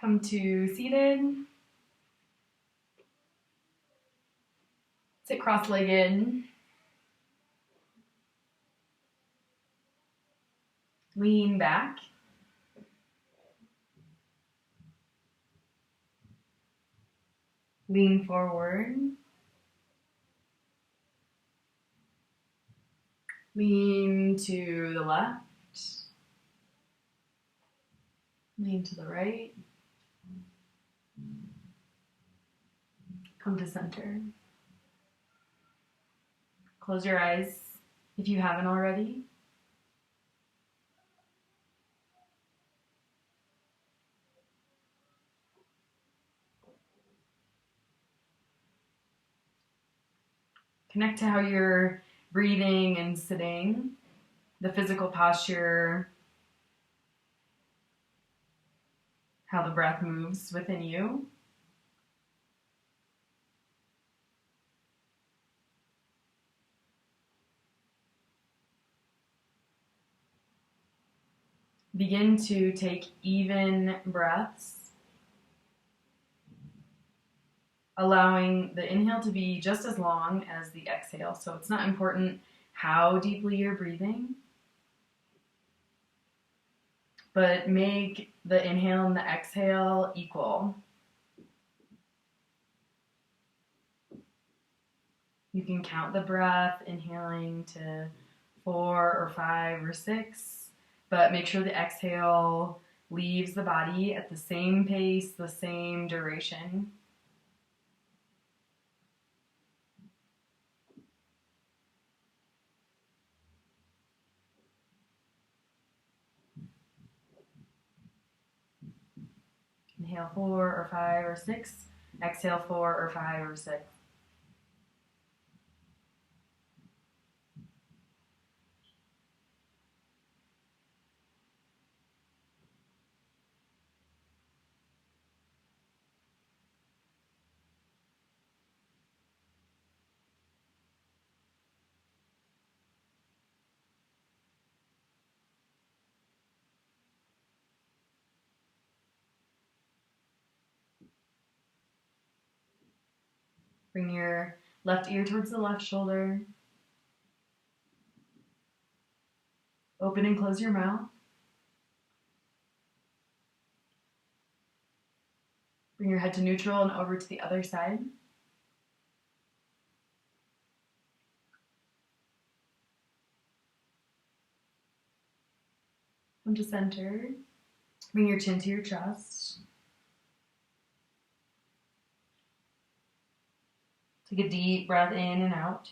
Come to seated. Sit cross-legged. Lean back. Lean forward. Lean to the left. Lean to the right. Come to center. Close your eyes if you haven't already. Connect to how you're breathing and sitting, the physical posture, how the breath moves within you. Begin to take even breaths, allowing the inhale to be just as long as the exhale. So it's not important how deeply you're breathing, but make the inhale and the exhale equal. You can count the breath, inhaling to 4 or 5 or 6, but make sure the exhale leaves the body at the same pace, the same duration. Inhale 4 or 5 or 6, exhale 4 or 5 or 6. Bring your left ear towards the left shoulder. Open and close your mouth. Bring your head to neutral and over to the other side. Come to center. Bring your chin to your chest. Take a deep breath in and out.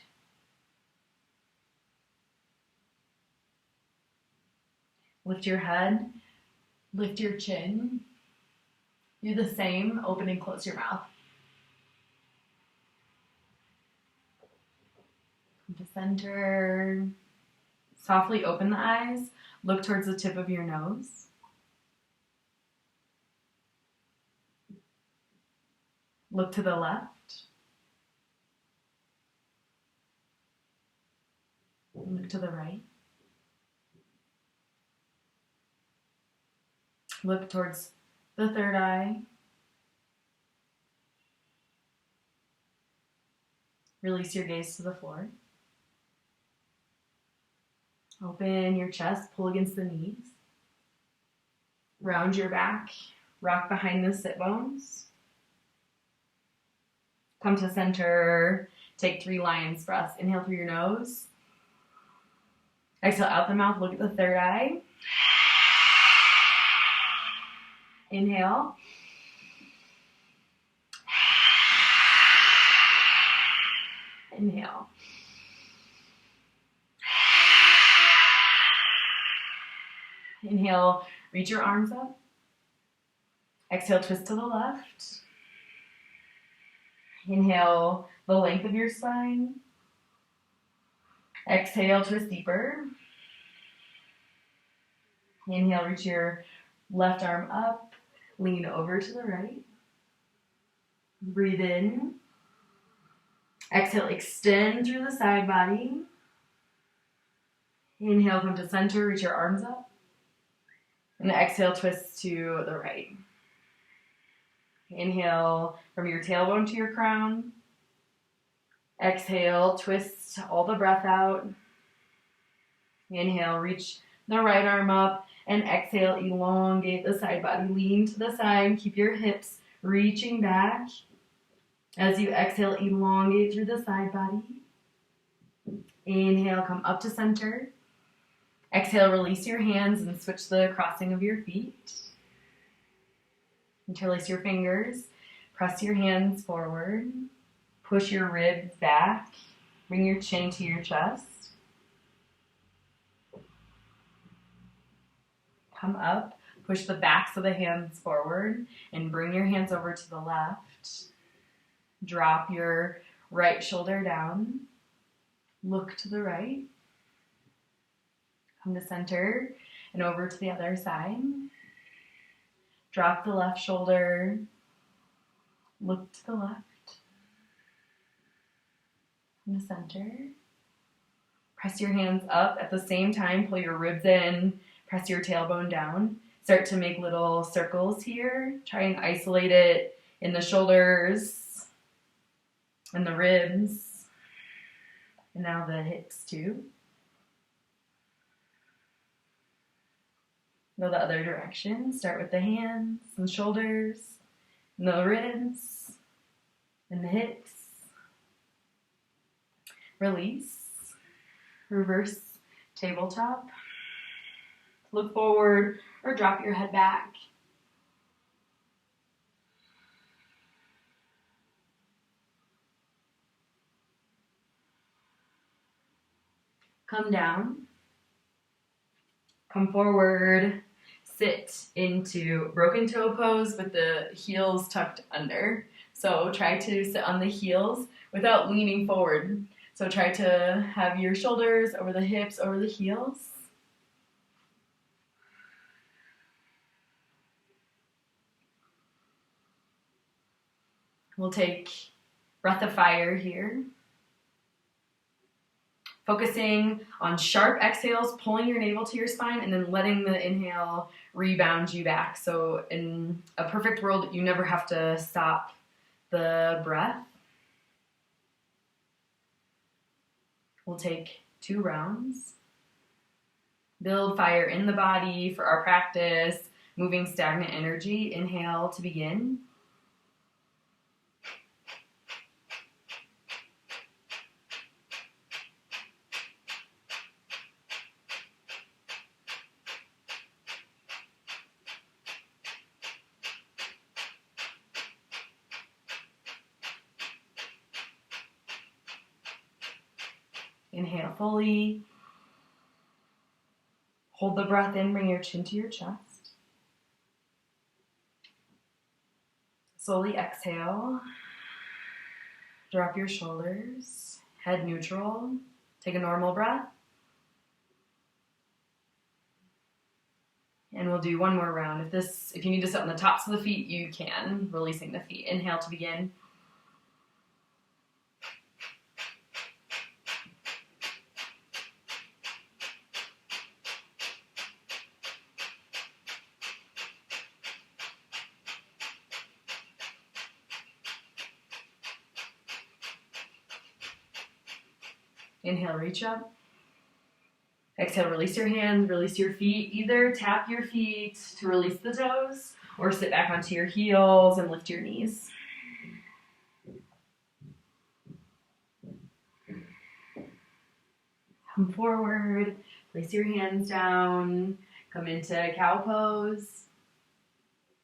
Lift your head, lift your chin. Do the same, open and close your mouth. Come to center. Softly open the eyes. Look towards the tip of your nose. Look to the left. Look to the right. Look towards the third eye. Release your gaze to the floor. Open your chest, pull against the knees. Round your back, rock behind the sit bones. Come to center, take 3 lion's breaths. Inhale through your nose. Exhale out the mouth, look at the third eye. Inhale. Inhale. Inhale, reach your arms up. Exhale, twist to the left. Inhale, the length of your spine. Exhale, twist deeper. Inhale, reach your left arm up. Lean over to the right. Breathe in. Exhale, extend through the side body. Inhale, come to center, reach your arms up. And exhale, twist to the right. Inhale from your tailbone to your crown. Exhale, twist all the breath out. Inhale, reach the right arm up, and exhale, elongate the side body. Lean to the side, keep your hips reaching back. As you exhale, elongate through the side body. Inhale, come up to center. Exhale, release your hands and switch the crossing of your feet. Interlace your fingers. Press your hands forward. Push your ribs back. Bring your chin to your chest. Come up. Push the backs of the hands forward and bring your hands over to the left. Drop your right shoulder down. Look to the right. Come to center and over to the other side. Drop the left shoulder. Look to the left. Come to center. Press your hands up at the same time. Pull your ribs in. Press your tailbone down. Start to make little circles here. Try and isolate it in the shoulders and the ribs. And now the hips too. Go the other direction. Start with the hands and shoulders, and the ribs, and the hips. Release. Reverse tabletop. Look forward or drop your head back. Come down. Come forward. Sit into broken toe pose with the heels tucked under. So try to sit on the heels without leaning forward. So try to have your shoulders over the hips, over the heels. We'll take breath of fire here. Focusing on sharp exhales, pulling your navel to your spine, and then letting the inhale rebound you back. So in a perfect world, you never have to stop the breath. We'll take 2 rounds. Build fire in the body for our practice, moving stagnant energy. Inhale to begin. Inhale fully. Hold the breath in, bring your chin to your chest. Slowly exhale. Drop your shoulders, head neutral. Take a normal breath. And we'll do one more round. If you need to sit on the tops of the feet, you can, releasing the feet. Inhale to begin. Inhale, reach up. Exhale, release your hands, release your feet. Either tap your feet to release the toes or sit back onto your heels and lift your knees. Come forward, place your hands down, come into cow pose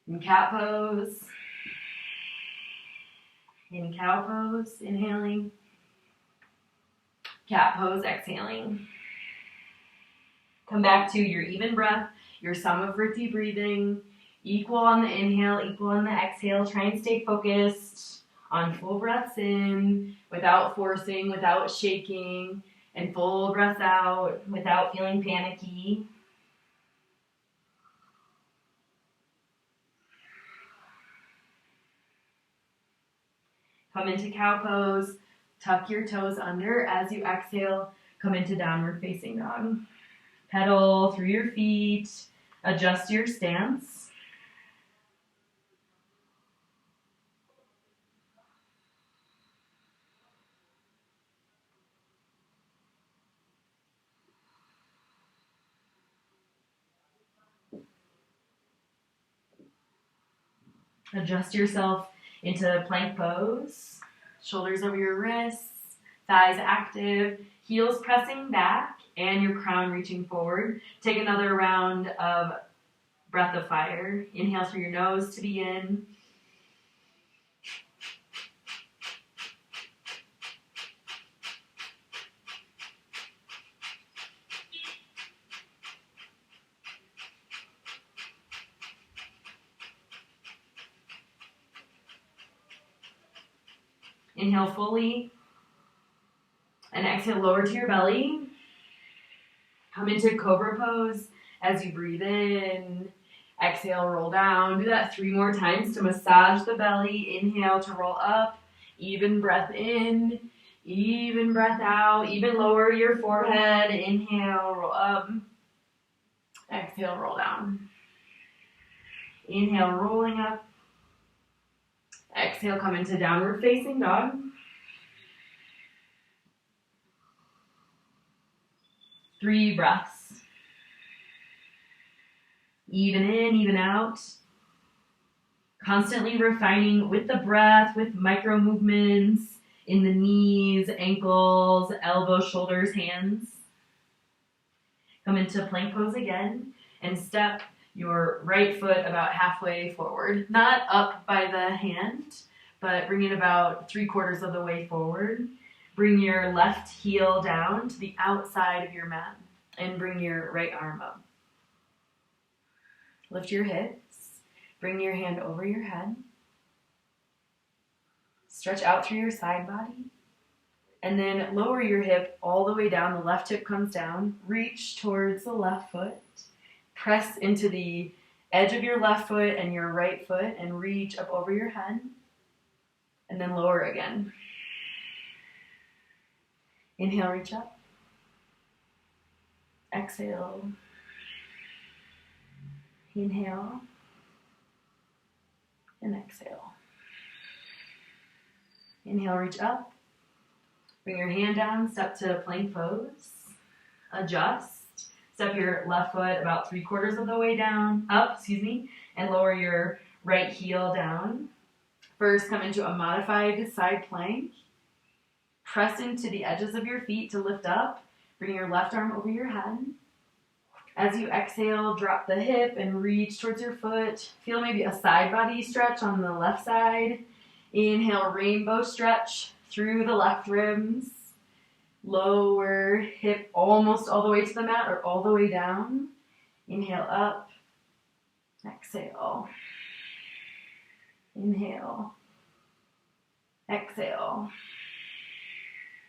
and cat pose. In cow pose, inhaling. Cat pose, exhaling. Come back to your even breath, your Samavritti breathing. Equal on the inhale, equal on the exhale. Try and stay focused on full breaths in, without forcing, without shaking, and full breaths out without feeling panicky. Come into cow pose. Tuck your toes under. As you exhale, come into downward facing dog. Pedal through your feet. Adjust your stance. Adjust yourself into plank pose. Shoulders over your wrists, thighs active, heels pressing back, and your crown reaching forward. Take another round of breath of fire. Inhale through your nose to begin. Inhale fully, and exhale, lower to your belly. Come into cobra pose as you breathe in. Exhale, roll down. Do that 3 more times to massage the belly. Inhale to roll up. Even breath in. Even breath out. Even lower your forehead. Inhale, roll up. Exhale, roll down. Inhale, rolling up. Exhale, come into downward facing dog. Three breaths. Even in, even out. Constantly refining with the breath, with micro movements in the knees, ankles, elbows, shoulders, hands. Come into plank pose again and step your right foot about halfway forward. Not up by the hand, but bring it about 3/4 of the way forward. Bring your left heel down to the outside of your mat and bring your right arm up. Lift your hips. Bring your hand over your head. Stretch out through your side body. And then lower your hip all the way down. The left hip comes down. Reach towards the left foot. Press into the edge of your left foot and your right foot and reach up over your head. And then lower again. Inhale, reach up. Exhale. Inhale. And exhale. Inhale, reach up. Bring your hand down, step to plank pose. Adjust. Step your left foot about 3/4 of the way down, and lower your right heel down. First, come into a modified side plank. Press into the edges of your feet to lift up. Bring your left arm over your head. As you exhale, drop the hip and reach towards your foot. Feel maybe a side body stretch on the left side. Inhale, rainbow stretch through the left ribs. Lower hip almost all the way to the mat or all the way down. Inhale up. Exhale. Inhale. Exhale.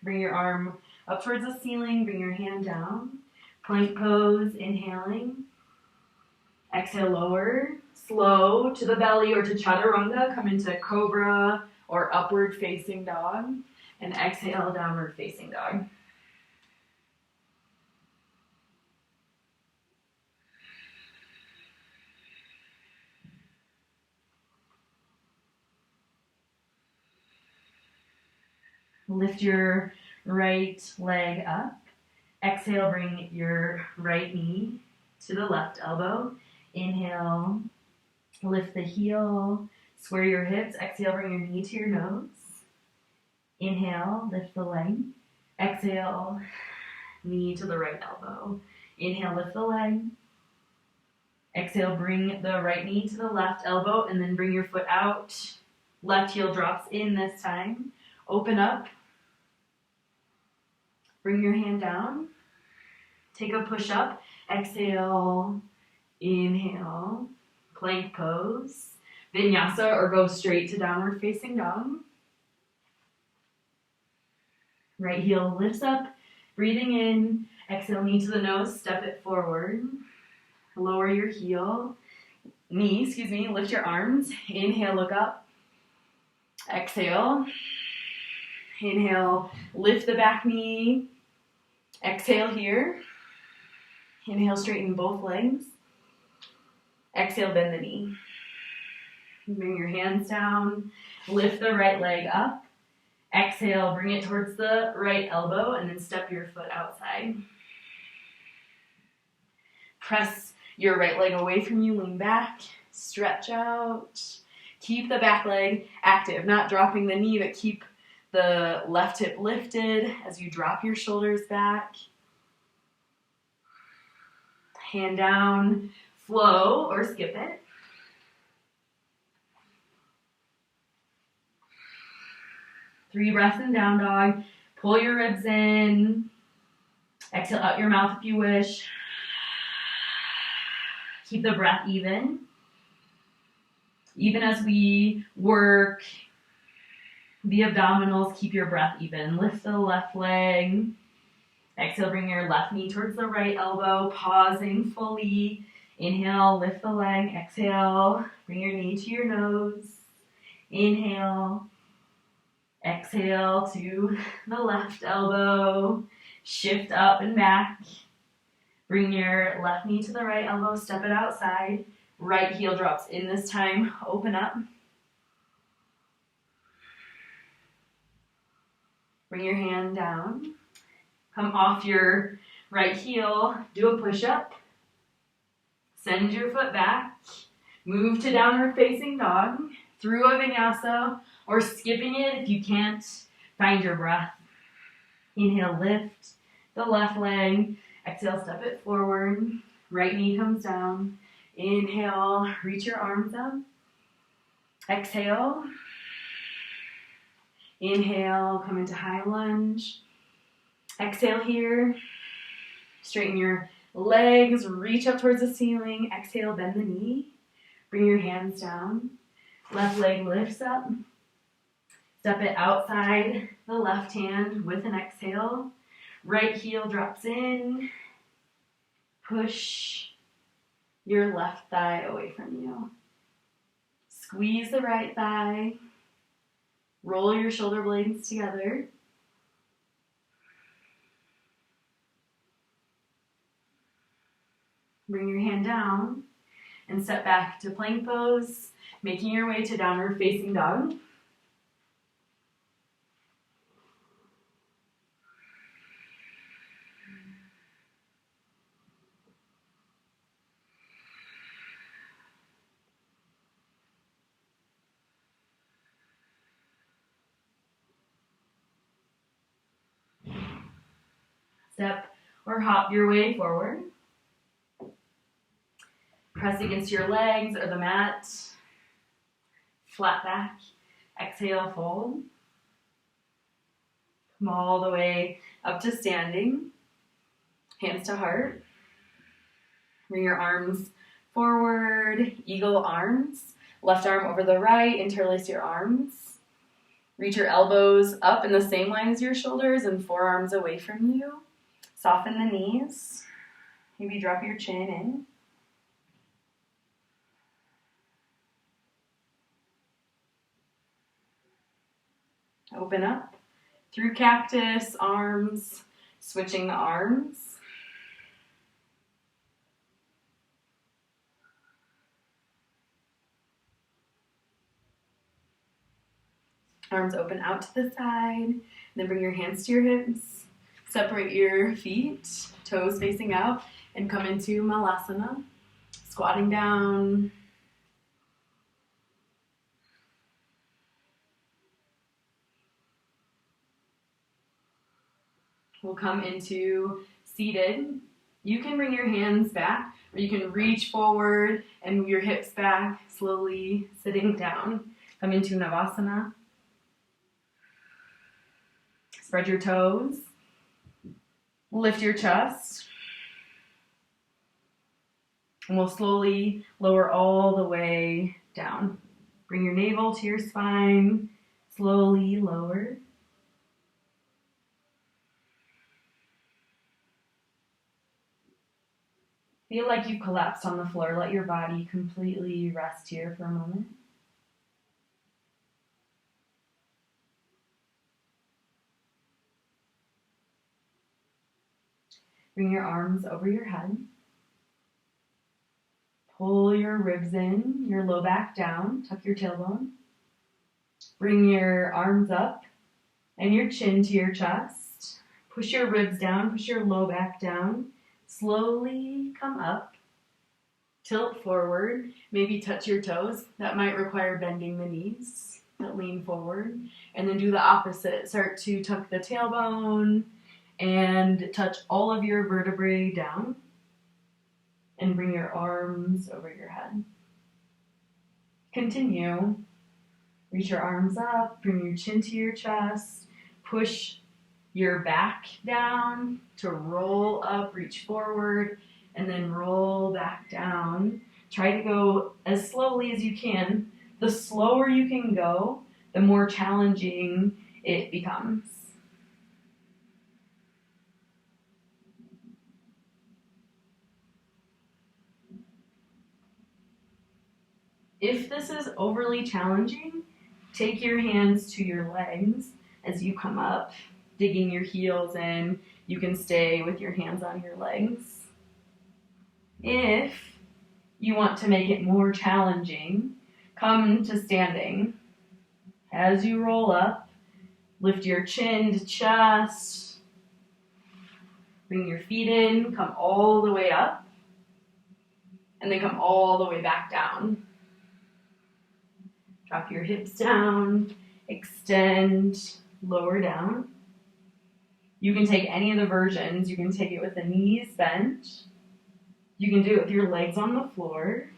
Bring your arm up towards the ceiling. Bring your hand down. Plank pose, inhaling. Exhale, lower. Slow to the belly or to chaturanga. Come into cobra or upward facing dog. And exhale, downward facing dog. Lift your right leg up. Exhale, bring your right knee to the left elbow. Inhale, lift the heel, square your hips. Exhale, bring your knee to your nose. Inhale, lift the leg. Exhale, knee to the right elbow. Inhale, lift the leg. Exhale, bring the right knee to the left elbow and then bring your foot out. Left heel drops in this time. Open up. Bring your hand down. Take a push up. Exhale. Inhale. Plank pose. Vinyasa or go straight to downward facing dog. Right heel lifts up. Breathing in. Exhale, knee to the nose. Step it forward. Lower your heel. Lift your arms. Inhale, look up. Exhale. Inhale, lift the back knee. Exhale here. Inhale, straighten both legs. Exhale, bend the knee. Bring your hands down. Lift the right leg up. Exhale, bring it towards the right elbow and then step your foot outside. Press your right leg away from you, lean back, stretch out. Keep the back leg active, not dropping the knee, but keep the left hip lifted as you drop your shoulders back. Hand down, flow or skip it. Three breaths in down dog. Pull your ribs in. Exhale out your mouth if you wish. Keep the breath even. Even as we work the abdominals, keep your breath even. Lift the left leg. Exhale, bring your left knee towards the right elbow, pausing fully. Inhale, lift the leg. Exhale, bring your knee to your nose. Inhale. Exhale to the left elbow. Shift up and back. Bring your left knee to the right elbow. Step it outside. Right heel drops in this time. Open up. Bring your hand down. Come off your right heel. Do a push-up. Send your foot back. Move to downward facing dog. Through a vinyasa or skipping it if you can't find your breath. Inhale, lift the left leg. Exhale, step it forward. Right knee comes down. Inhale, reach your arms up. Exhale. Inhale, come into high lunge. Exhale here. Straighten your legs, reach up towards the ceiling. Exhale, bend the knee. Bring your hands down. Left leg lifts up. Step it outside the left hand with an exhale. Right heel drops in. Push your left thigh away from you. Squeeze the right thigh. Roll your shoulder blades together. Bring your hand down and step back to plank pose, making your way to downward facing dog. Step or hop your way forward. Press against your legs or the mat. Flat back. Exhale, fold. Come all the way up to standing. Hands to heart. Bring your arms forward. Eagle arms. Left arm over the right. Interlace your arms. Reach your elbows up in the same line as your shoulders and forearms away from you. Soften the knees. Maybe drop your chin in. Open up through cactus, arms, switching the arms. Arms open out to the side. Then bring your hands to your hips. Separate your feet, toes facing out, and come into malasana. Squatting down. We'll come into seated. You can bring your hands back, or you can reach forward and move your hips back, slowly sitting down. Come into navasana. Spread your toes. Lift your chest. And we'll slowly lower all the way down. Bring your navel to your spine. Slowly lower. Feel like you've collapsed on the floor. Let your body completely rest here for a moment. Bring your arms over your head. Pull your ribs in, your low back down. Tuck your tailbone. Bring your arms up and your chin to your chest. Push your ribs down, push your low back down. Slowly come up. Tilt forward, maybe touch your toes. That might require bending the knees, but lean forward. And then do the opposite. Start to tuck the tailbone and touch all of your vertebrae down. And bring your arms over your head. Continue. Reach your arms up, bring your chin to your chest, push your back down to roll up, reach forward, and then roll back down. Try to go as slowly as you can. The slower you can go, the more challenging it becomes. If this is overly challenging, take your hands to your legs as you come up, digging your heels in. You can stay with your hands on your legs. If you want to make it more challenging, come to standing. As you roll up, lift your chin to chest. Bring your feet in, come all the way up, and then come all the way back down. Drop your hips down, extend, lower down. You can take any of the versions. You can take it with the knees bent. You can do it with your legs on the floor.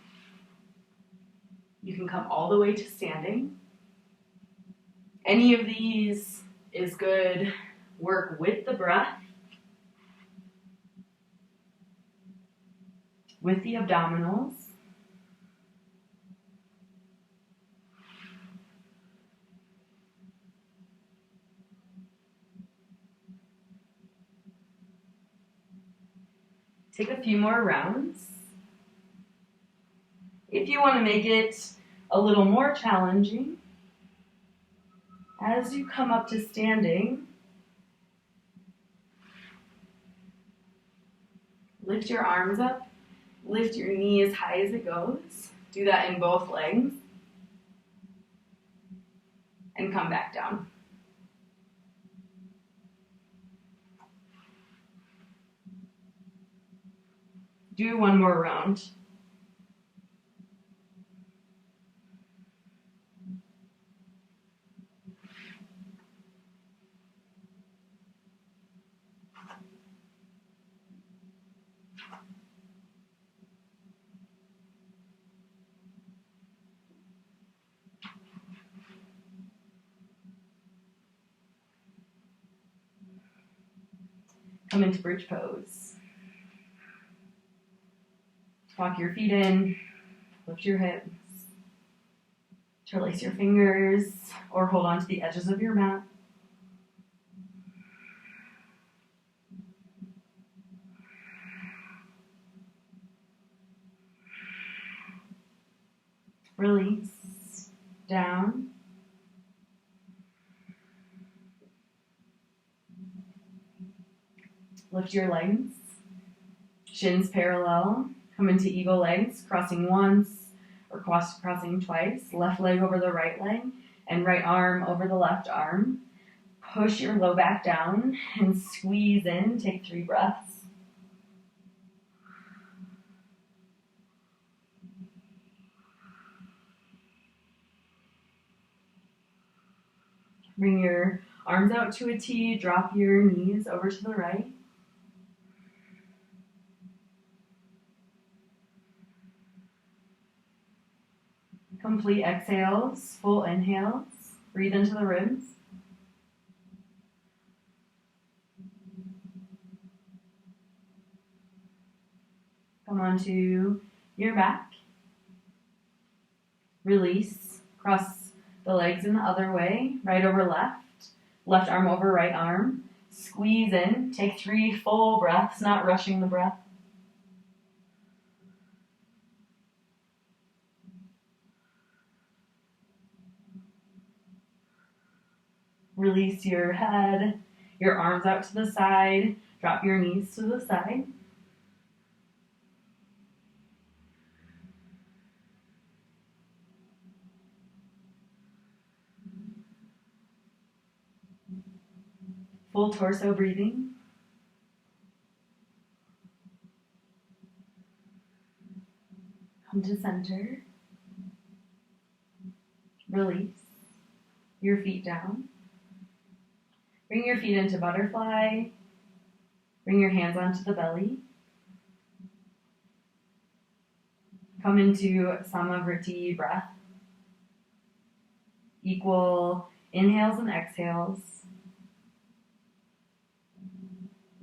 You can come all the way to standing. Any of these is good. Work with the breath, with the abdominals. Take a few more rounds. If you want to make it a little more challenging, as you come up to standing, lift your arms up, lift your knee as high as it goes. Do that in both legs. And come back down. Do one more round. Come into bridge pose. Walk your feet in, lift your hips, interlace your fingers, or hold on to the edges of your mat. Release, down. Lift your legs, shins parallel. Come into eagle legs, crossing once or crossing twice. Left leg over the right leg and right arm over the left arm. Push your low back down and squeeze in. Take 3 breaths. Bring your arms out to a T. Drop your knees over to the right. Complete exhales, full inhales. Breathe into the ribs. Come onto your back. Release. Cross the legs in the other way, right over left. Left arm over right arm. Squeeze in. Take 3 full breaths, not rushing the breath. Release your head, your arms out to the side. Drop your knees to the side. Full torso breathing. Come to center. Release your feet down. Bring your feet into butterfly. Bring your hands onto the belly. Come into Samavriti breath. Equal inhales and exhales.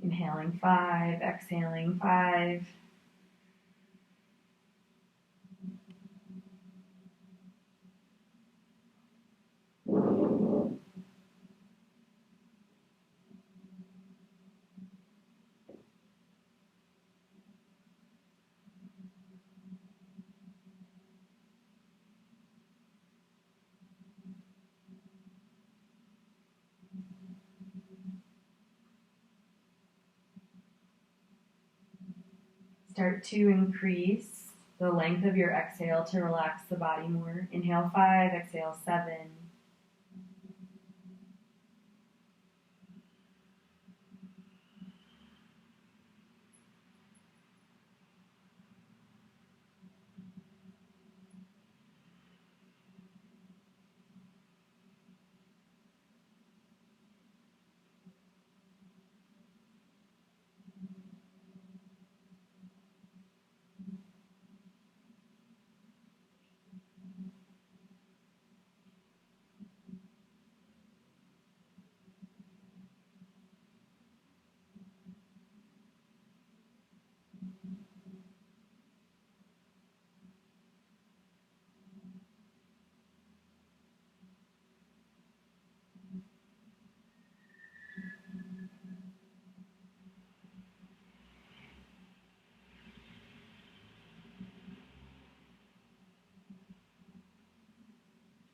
Inhaling 5, exhaling 5. Start to increase the length of your exhale to relax the body more. Inhale 5, exhale 7.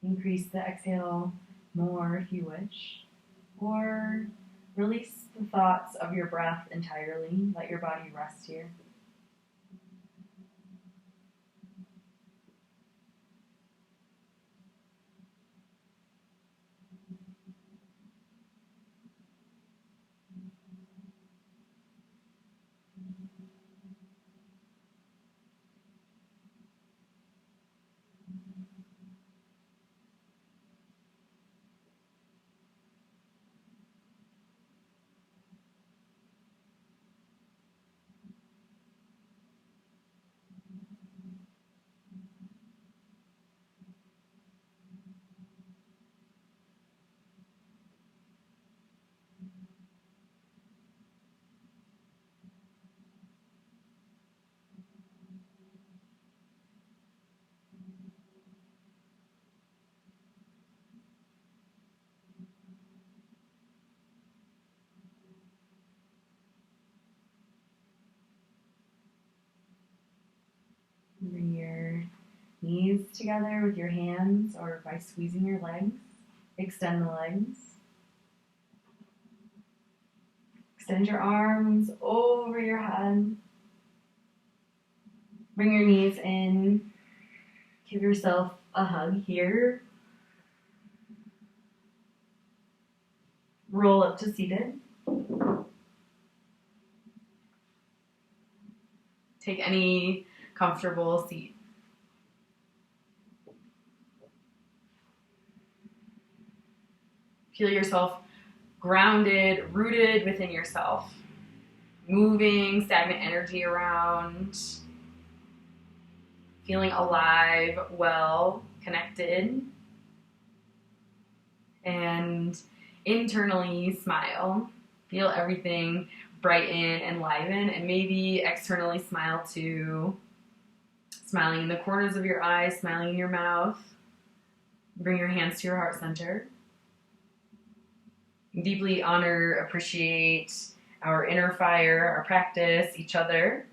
Increase the exhale more if you wish, or release the thoughts of your breath entirely. Let your body rest here. Bring your knees together with your hands or by squeezing your legs. Extend the legs. Extend your arms over your head. Bring your knees in. Give yourself a hug here. Roll up to seated. Take any comfortable seat. Feel yourself grounded, rooted within yourself. Moving stagnant energy around. Feeling alive, well, connected. And internally smile. Feel everything brighten and liven, and maybe externally smile too. Smiling in the corners of your eyes, smiling in your mouth. Bring your hands to your heart center. Deeply honor, appreciate our inner fire, our practice, each other.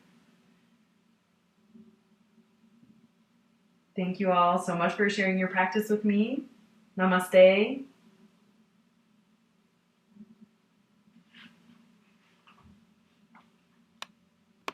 Thank you all so much for sharing your practice with me. Namaste.